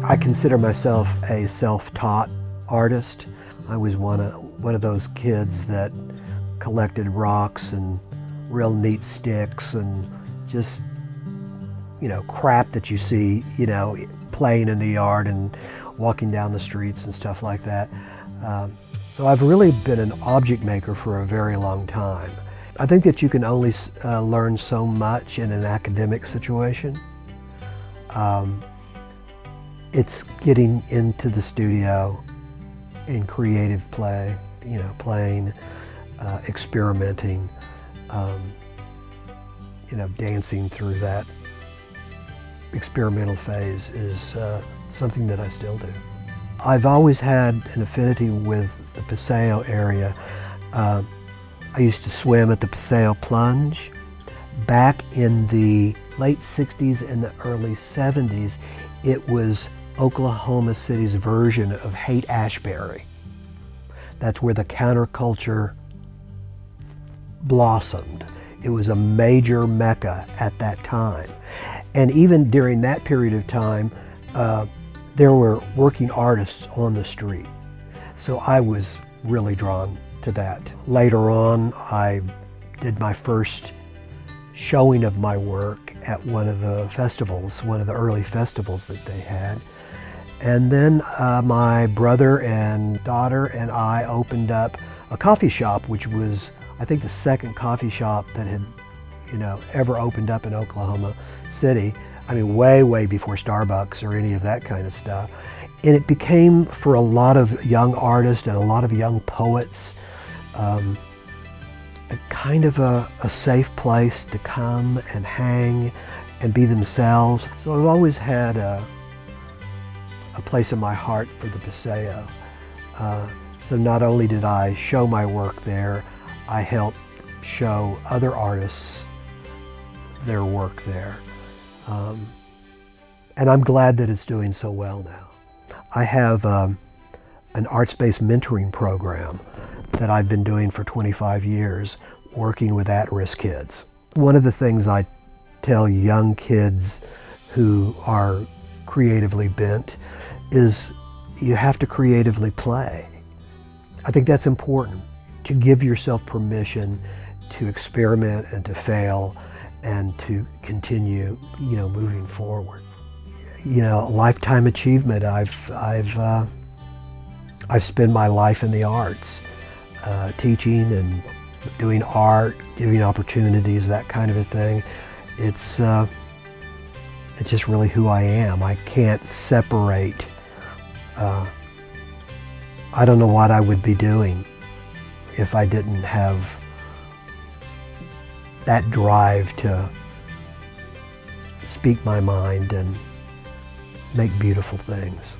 I consider myself a self-taught artist. I was one of those kids that collected rocks and real neat sticks and just, crap that you see, playing in the yard and walking down the streets and stuff like that. So I've really been an object maker for a very long time. I think that you can only learn so much in an academic situation. It's getting into the studio in creative play, playing, experimenting, dancing through that experimental phase is something that I still do. I've always had an affinity with the Paseo area. I used to swim at the Paseo Plunge. Back in the late 60s and the early 70s, it was Oklahoma City's version of Haight-Ashbury. That's where the counterculture blossomed. It was a major mecca at that time. And even during that period of time, there were working artists on the street. So I was really drawn to that. Later on, I did my first showing of my work at one of the festivals, one of the early festivals that they had. And then my brother and daughter and I opened up a coffee shop, which was, I think, the second coffee shop that had, ever opened up in Oklahoma City. I mean, way before Starbucks or any of that kind of stuff. And it became, for a lot of young artists and a lot of young poets, a kind of a safe place to come and hang and be themselves. So I've always had a place in my heart for the Paseo. So not only did I show my work there, I helped show other artists their work there. And I'm glad that it's doing so well now. I have an arts-based mentoring program that I've been doing for 25 years, working with at-risk kids. One of the things I tell young kids who are creatively bent is you have to creatively play. I think that's important, to give yourself permission to experiment and to fail and to continue, moving forward. Lifetime achievement. I've spent my life in the arts, teaching and doing art, giving opportunities, that kind of a thing. It's just really who I am. I can't separate. I don't know what I would be doing if I didn't have that drive to speak my mind and make beautiful things.